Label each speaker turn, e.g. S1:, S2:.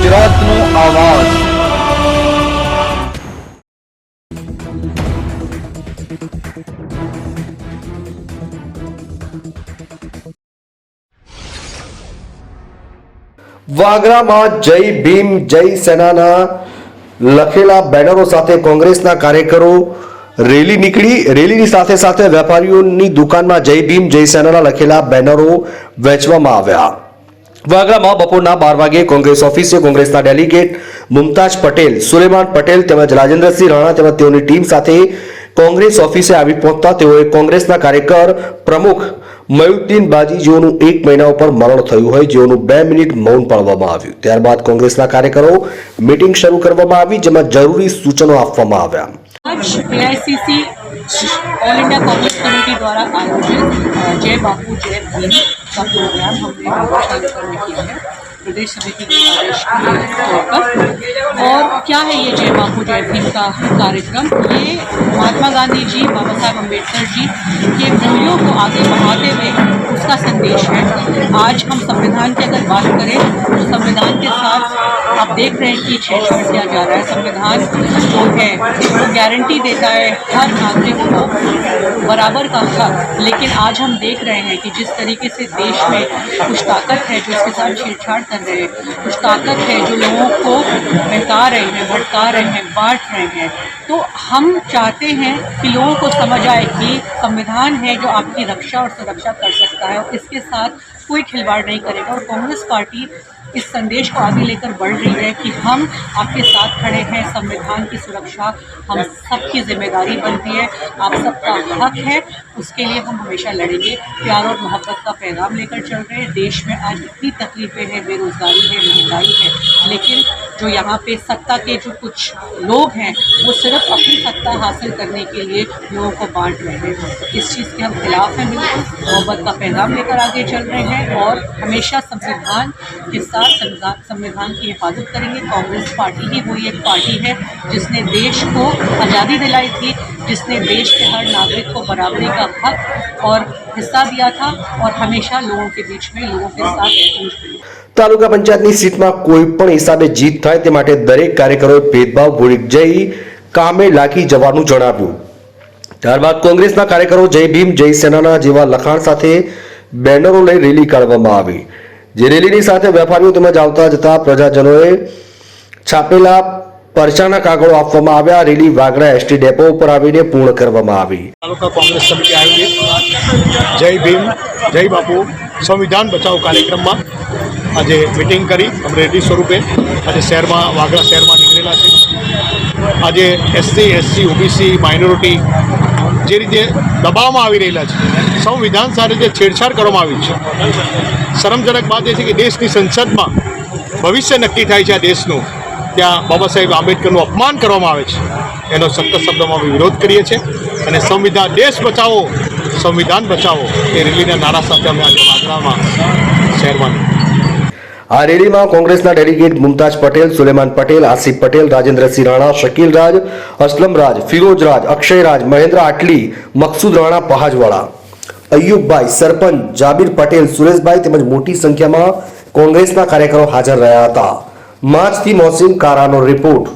S1: ગુજરાતનો આવાજ। વાગરામાં જય ભીમ જય સેનાના લખેલા બેનરો સાથે કોંગ્રેસના કાર્યકરો રેલી નીકળી। રેલીની સાથે સાથે વેપારીઓની દુકાનમાં જય ભીમ જય સેનાના લખેલા બેનરો વેચવામાં આવ્યા। વાગરામાં બપોરના 12 વાગે કોંગ્રેસ ઓફિસે કોંગ્રેસના ડેલિગેટ મુમતાજ પટેલ, સુલેમાન પટેલ તેમજ રાજેન્દ્રસિંહ રાણા તેમજ તેઓની ટીમ સાથે કોંગ્રેસ ઓફિસે આવી પહોંચતા તેઓએ કોંગ્રેસના કાર્યકર પ્રમુખ મયુદ્દીન બાજી જેઓનું 1 મહિના ઉપર મરણ થયું હોય જેઓનું 2 મિનિટ મૌન પાળવામાં આવ્યું। ત્યારબાદ કોંગ્રેસના કાર્યકરો મીટિંગ શરૂ કરવામાં આવી જેમાં જરૂરી સૂચનો આપવામાં આવ્યા।
S2: आज AICC all India Congress committee द्वारा आयोजित जय बापू जय भीम का प्रोग्राम हमने चालू करने की है प्रदेश समिति के आदेश के तौर पर। और क्या है ये जय बापू जय भीम का कार्यक्रम? ये महात्मा गांधी जी, बाबा साहब अम्बेडकर जी के मूल्यों को आगे बढ़ाते हुए उसका संदेश है। आज हम संविधान की अगर बात करें तो संविधान के साथ आप देख रहे हैं कि छेड़छाड़ किया जा रहा है। संविधान जो है वो गारंटी देता है हर नागरिक को बराबर का हक, लेकिन आज हम देख रहे हैं कि जिस तरीके से देश में कुछ ताकत है जो इसके साथ छेड़छाड़ कर रहे हैं, कुछ ताकत है जो लोगों को बहका रहे हैं, भटका रहे हैं, बांट रहे हैं। तो हम चाहते हैं कि लोगों को समझ आए कि संविधान है जो आपकी रक्षा और सुरक्षा कर सकता है और इसके साथ कोई खिलवाड़ नहीं करेगा। और कांग्रेस पार्टी इस संदेश को आगे लेकर बढ़ रही है कि हम आपके साथ खड़े हैं। संविधान की सुरक्षा हम सबकी जिम्मेदारी बनती है, आप सबका हक है, उसके लिए हम हमेशा लड़ेंगे। प्यार और मोहब्बत का पैगाम लेकर चल रहे हैं। देश में आज इतनी तकलीफें हैं, बेरोजगारी है, महंगाई है, लेकिन जो यहाँ पे सत्ता के जो कुछ लोग हैं वो सिर्फ अपनी सत्ता हासिल करने के लिए लोगों को बांट रहे हैं। इस चीज़ के हम खिलाफ हैं, बिल्कुल मोहब्बत का पैगाम लेकर आगे चल रहे हैं और हमेशा संविधान के साथ संविधान की हिफाजत करेंगे। कांग्रेस पार्टी ही वही एक पार्टी है जिसने देश को आज़ादी दिलाई थी, जिसने देश के हर नागरिक को बराबरी का हक और हिस्सा दिया था और हमेशा लोगों के बीच में लोगों के साथ
S1: તાલુકા પંચાયતની સીટમાં કોઈ પણ હિસાબે જીત થાય તે માટે દરેક કાર્યકરોએ ભેદભાવ ભૂલી જઈ કામે લાગી જવાનું જણાવ્યું। ત્યારબાદ કોંગ્રેસના કાર્યકરો જય ભીમ જય સેનાના જેવા લખાણ સાથે બેનરો લઈ રેલી કાઢવામાં આવી। જે રેલીની સાથે વેપારીઓ તેમજ આવતા જતા પ્રજાજનોએ છાપેલા પરચાના કાગળો આપવામાં આવ્યા। રેલી વાગરા એસટી ડેપો ઉપર આવીને પૂર્ણ કરવામાં આવી।
S3: તાલુકા કોંગ્રેસ સમિતિ આયોજિત જય ભીમ જય બાપુ સંવિધાન બચાવ કાર્યક્રમમાં આજે મીટિંગ કરી અમે રેલી સ્વરૂપે આજે શહેરમાં વાગરા શહેરમાં નીકળેલા છે। આજે એસસી એસસી ઓબીસી માઇનોરિટી જે રીતે દબાવવામાં આવી રહેલા છે, સંવિધાન સાથે જે છેડછાડ કરવામાં આવી છે, શરમજનક વાત એ છે કે દેશની સંસદમાં ભવિષ્ય નક્કી થાય છે આ દેશનું, ત્યાં બાબા સાહેબ આંબેડકરનું અપમાન કરવામાં આવે છે। એનો સખત શબ્દોમાં અમે વિરોધ કરીએ છીએ અને સંવિધાન દેશ બચાવો સંવિધાન બચાવો એ રેલીના નારા સાથે અમે આજે વાગરામાં શહેરમાં
S1: આ રેલીમાં કોંગ્રેસના ડેલિગેટ મુમતાજ પટેલ, સુલેમાન પટેલ, આસિફ પટેલ, રાજેન્દ્રસિંહ રાણા, શકીલ રાજ, અસલમ રાજ, ફિરોજ રાજ, અક્ષય રાજ, મહેન્દ્ર આટલી, મકસૂદ રાણા પહાજવાળા, અયુબભાઈ, સરપંચ જાબીર પટેલ, સુરેશભાઈ તેમજ મોટી સંખ્યામાં કોંગ્રેસના કાર્યકરો હાજર રહ્યા હતા। માર્ચથી મોહસિન કારાનો રિપોર્ટ।